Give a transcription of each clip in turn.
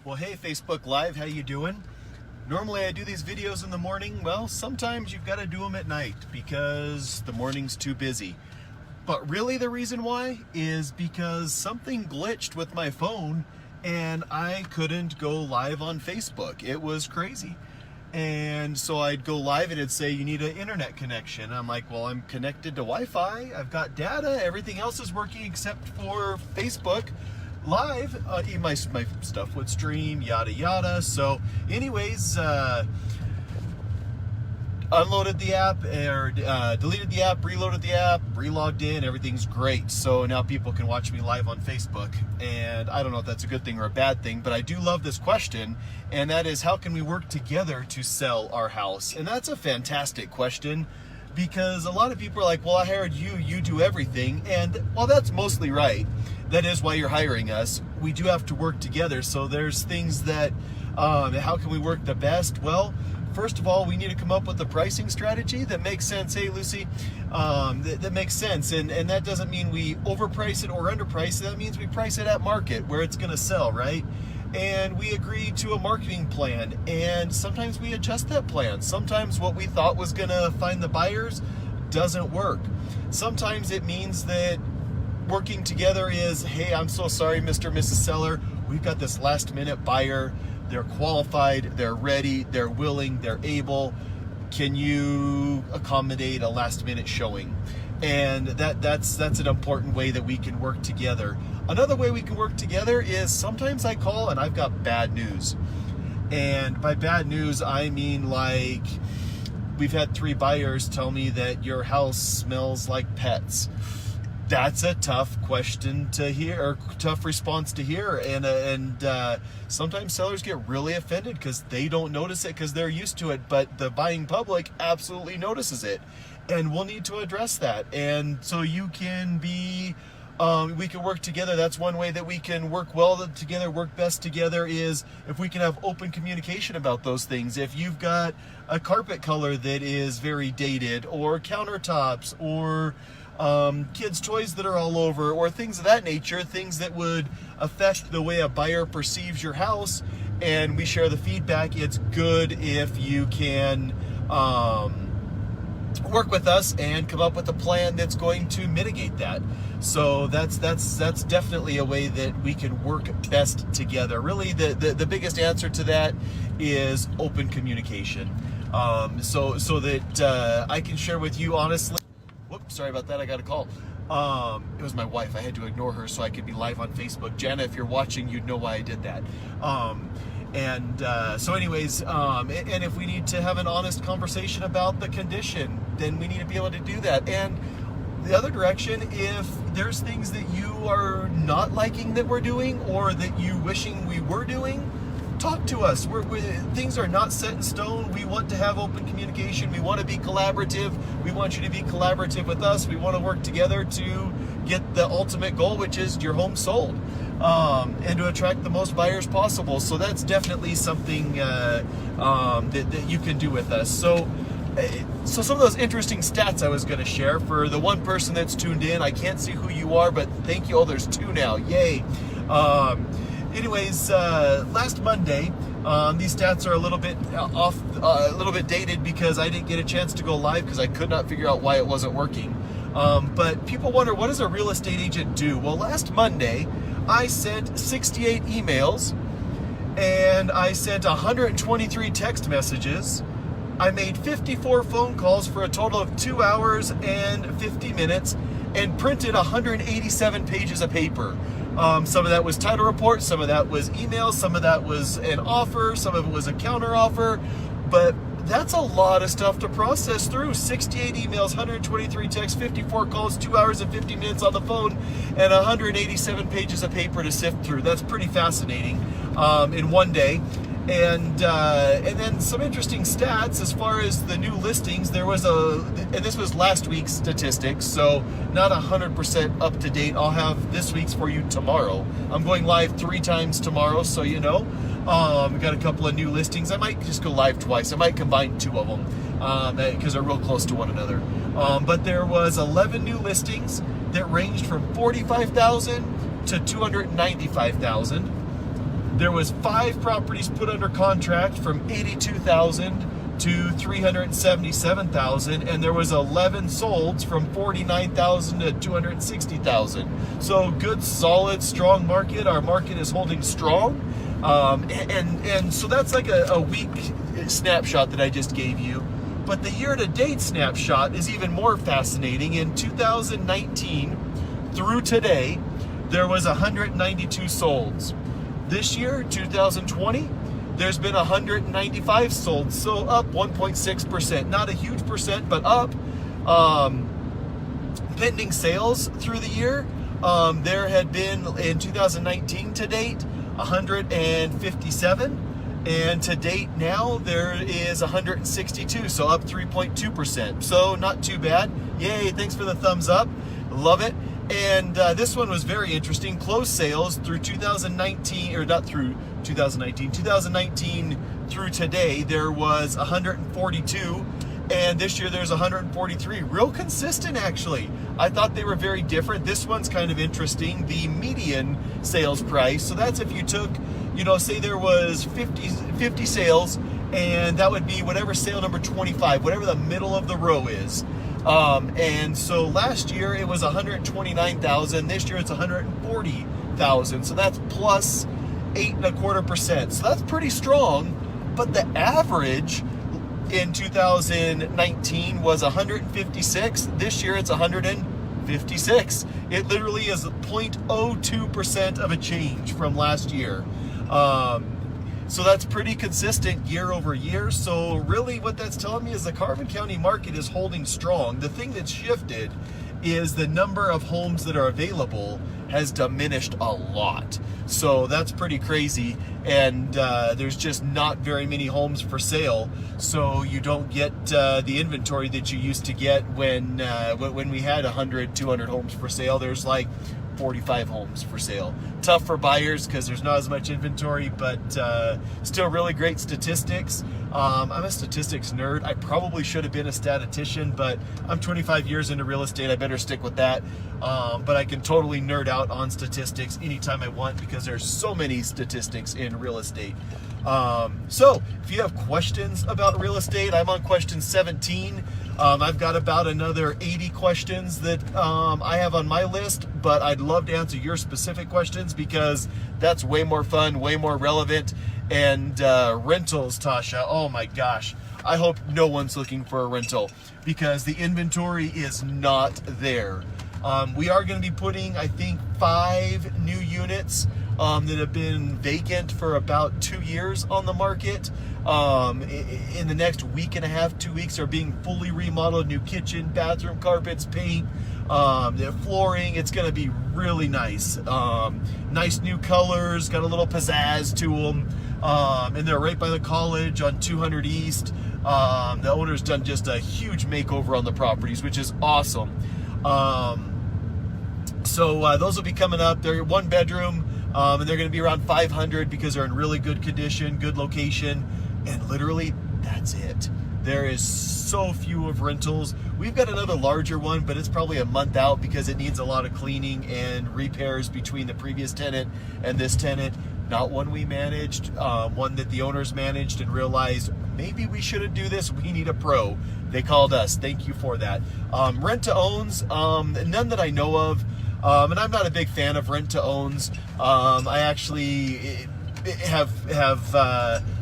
Well, hey, Facebook Live, how you doing? Normally I do these videos in the morning. Well, sometimes you've got to do them at night because the morning's too busy. But really the reason why is because something glitched with my phone and I couldn't go live on Facebook. It was crazy. And so I'd go live and it'd say, you need an internet connection. I'm like, well, I'm connected to Wi-Fi. I've got data. Everything else is working except for Facebook Live. My stuff would stream, yada, yada. So anyways, unloaded the app or deleted the app, reloaded the app, relogged in, everything's great. So now people can watch me live on Facebook. And I don't know if that's a good thing or a bad thing, but I do love this question. And that is, how can we work together to sell our house? And that's a fantastic question because a lot of people are like, well, I hired you, you do everything. And while that's mostly right, that is why you're hiring us. We do have to work together. So there's things that, how can we work the best? Well, first of all, we need to come up with a pricing strategy that makes sense. Hey, Lucy, that makes sense. And that doesn't mean we overprice it or underprice it. That means we price it at market where it's going to sell, right? And we agree to a marketing plan. And sometimes we adjust that plan. Sometimes what we thought was going to find the buyers doesn't work. Sometimes it means that working together is, hey, I'm so sorry, Mr. and Mrs. Seller. We've got this last minute buyer. They're qualified, they're ready, they're willing, they're able. Can you accommodate a last minute showing? And that's an important way that we can work together. Another way we can work together is sometimes I call and I've got bad news. And by bad news, I mean like we've had 3 buyers tell me that your house smells like pets. That's a tough question to hear, or tough response to hear. And sometimes sellers get really offended because they don't notice it because they're used to it, but the buying public absolutely notices it. And we'll need to address that. And so you can be, we can work together. That's one way that we can work well together, work best together, is if we can have open communication about those things. If you've got a carpet color that is very dated, or countertops, or kids' toys that are all over, or things of that nature, things that would affect the way a buyer perceives your house, and we share the feedback, it's good if you can work with us and come up with a plan that's going to mitigate that. So that's definitely a way that we can work best together. Really, the biggest answer to that is open communication. So that I can share with you honestly. Whoops, sorry about that, I got a call. It was my wife. I had to ignore her so I could be live on Facebook. Jana, if you're watching, you'd know why I did that. So anyways, and if we need to have an honest conversation about the condition, then we need to be able to do that. And the other direction, if there's things that you are not liking that we're doing, or that you wishing we were doing, talk to us. Things are not set in stone. We want to have open communication. We want to be collaborative. We want you to be collaborative with us. We want to work together to get the ultimate goal, which is your home sold, and to attract the most buyers possible. So that's definitely something that you can do with us. So some of those interesting stats I was going to share for the one person that's tuned in. I can't see who you are, but thank you. Oh, there's 2 now. Yay. Anyways, last Monday, these stats are a little bit off, a little bit dated because I didn't get a chance to go live because I could not figure out why it wasn't working. But people wonder, what does a real estate agent do? Well, last Monday, I sent 68 emails and I sent 123 text messages. I made 54 phone calls for a total of 2 hours and 50 minutes and printed 187 pages of paper. Some of that was title report, some of that was emails, some of that was an offer, some of it was a counter offer, but that's a lot of stuff to process through. 68 emails, 123 texts, 54 calls, 2 hours and 50 minutes on the phone, and 187 pages of paper to sift through. That's pretty fascinating in one day. And then some interesting stats as far as the new listings. There was and this was last week's statistics, so not 100% up to date. I'll have this week's for you tomorrow. I'm going live 3 times tomorrow, so you know. We've got a couple of new listings. I might just go live twice. I might combine 2 of them because they're real close to one another. But there was 11 new listings that ranged from $45,000 to $295,000. there was 5 properties put under contract from $82,000 to $377,000, and there was 11 solds from $49,000 to $260,000. So good, solid, strong market. Our market is holding strong, and so that's like a week snapshot that I just gave you. But the year-to-date snapshot is even more fascinating. In 2019 through today, there was 192 solds. This year, 2020, there's been 195 sold, so up 1.6%. Not a huge percent, but up. Pending sales through the year, there had been, in 2019 to date, 157. And to date now, there is 162, so up 3.2%. So not too bad. Yay, thanks for the thumbs up. Love it. And this one was very interesting. Closed sales through 2019, or not through 2019 through today, there was 142. And this year there's 143. Real consistent, actually. I thought they were very different. This one's kind of interesting. The median sales price. So that's if you took, say there was 50 sales, and that would be whatever sale number 25, whatever the middle of the row is. And so last year it was 129,000. This year it's 140,000. So that's plus 8.25%. So that's pretty strong. But the average in 2019 was 156. This year it's 156. It literally is 0.02% of a change from last year. So that's pretty consistent year over year. So really what that's telling me is the Carbon County market is holding strong. The thing that's shifted is the number of homes that are available has diminished a lot. So that's pretty crazy. And there's just not very many homes for sale. So you don't get the inventory that you used to get when we had 100, 200 homes for sale. There's like 45 homes for sale. Tough for buyers because there's not as much inventory, but still really great statistics. I'm a statistics nerd. I probably should have been a statistician, but I'm 25 years into real estate. I better stick with that. But I can totally nerd out on statistics anytime I want because there's so many statistics in real estate. So if you have questions about real estate, I'm on question 17. I've got about another 80 questions that I have on my list, but I'd love to answer your specific questions because that's way more fun, way more relevant. And rentals, Tasha, oh my gosh. I hope no one's looking for a rental because the inventory is not there. We are going to be putting, I think, 5 new units that have been vacant for about 2 years on the market. In the next week and a half, 2 weeks, are being fully remodeled. New kitchen, bathroom, carpets, paint, the flooring. It's going to be really nice. Nice new colors, got a little pizzazz to them. And they're right by the college on 200 East. The owner's done just a huge makeover on the properties, which is awesome. So those will be coming up. They're 1 bedroom. And they're going to be around 500 because they're in really good condition, good location, and literally that's it. There is so few of rentals. We've got another larger one, but it's probably a month out because it needs a lot of cleaning and repairs between the previous tenant and this tenant. Not one we managed, one that the owners managed and realized maybe we shouldn't do this. We need a pro. They called us. Thank you for that. Rent to owns, none that I know of. And I'm not a big fan of rent-to-owns. I actually have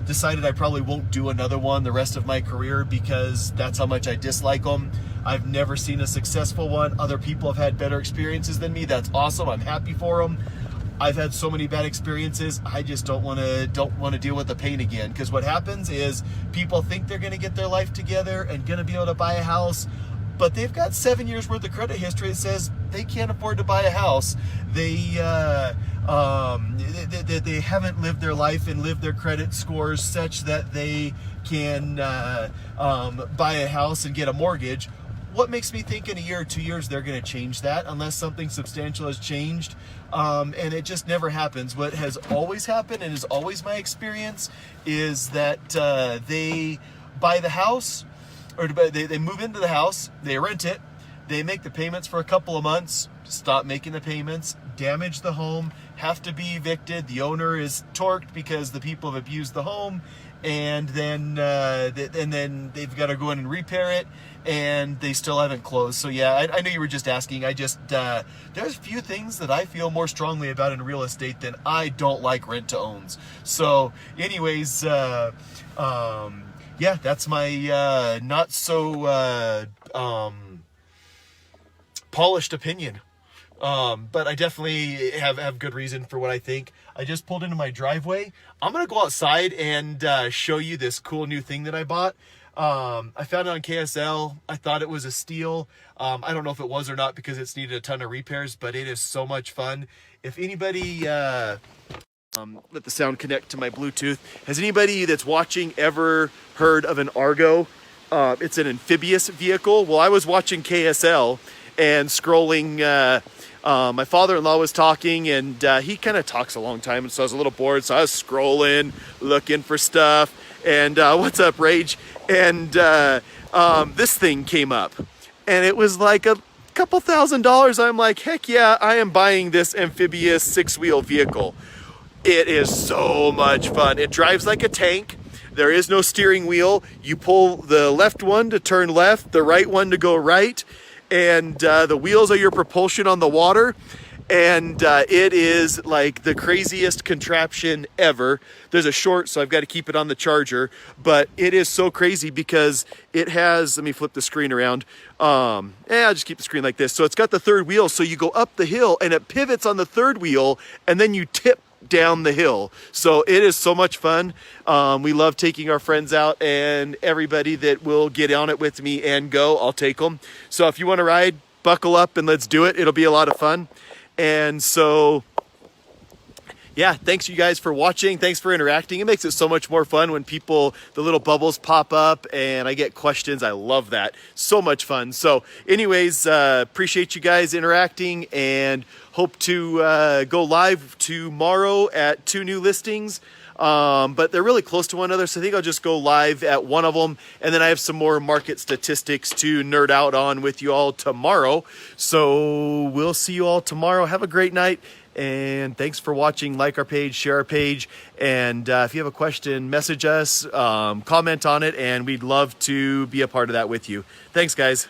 decided I probably won't do another one the rest of my career because that's how much I dislike them. I've never seen a successful one. Other people have had better experiences than me. That's awesome. I'm happy for them. I've had so many bad experiences. I just don't want to deal with the pain again. Because what happens is people think they're going to get their life together and going to be able to buy a house. But they've got 7 years worth of credit history that says they can't afford to buy a house. They haven't lived their life and lived their credit scores such that they can buy a house and get a mortgage. What makes me think in a year or 2 years they're going to change that unless something substantial has changed? And it just never happens. What has always happened, and is always my experience, is that they buy the house, or they move into the house, they rent it, they make the payments for a couple of months, stop making the payments, damage the home, have to be evicted. The owner is torqued because the people have abused the home, and then they've got to go in and repair it, and they still haven't closed. So yeah, I know you were just asking. I just there's a few things that I feel more strongly about in real estate than I don't like rent to owns. So anyways, yeah, that's my not so polished opinion. But I definitely have good reason for what I think. I just pulled into my driveway. I'm going to go outside and show you this cool new thing that I bought. I found it on KSL. I thought it was a steal. I don't know if it was or not because it's needed a ton of repairs, but it is so much fun. If anybody, let the sound connect to my Bluetooth. Has anybody that's watching ever heard of an Argo? It's an amphibious vehicle. Well, I was watching KSL and scrolling, my father-in-law was talking, and he kind of talks a long time, and so I was a little bored, so I was scrolling, looking for stuff, and what's up, Rage? And this thing came up, and it was like a couple $1,000s. I'm like, heck yeah, I am buying this amphibious 6-wheel vehicle. It is so much fun. It drives like a tank. There is no steering wheel. You pull the left one to turn left, the right one to go right, and the wheels are your propulsion on the water. And it is like the craziest contraption ever. There's a short, so I've got to keep it on the charger, but it is so crazy because it has, let me flip the screen around. I'll just keep the screen like this. So it's got the third wheel, so you go up the hill and it pivots on the third wheel, and then you tip down the hill. So it is so much fun. We love taking our friends out, and everybody that will get on it with me and go, I'll take them. So if you want to ride, buckle up and let's do it. It'll be a lot of fun. And so, yeah, thanks you guys for watching. Thanks for interacting. It makes it so much more fun when the little bubbles pop up and I get questions. I love that. So much fun. So anyways, appreciate you guys interacting, and hope to go live tomorrow at 2 new listings. But they're really close to one another, so I think I'll just go live at one of them, and then I have some more market statistics to nerd out on with you all tomorrow. So we'll see you all tomorrow. Have a great night, and thanks for watching. Like our page, share our page, and if you have a question, message us, comment on it, and we'd love to be a part of that with you. Thanks, guys.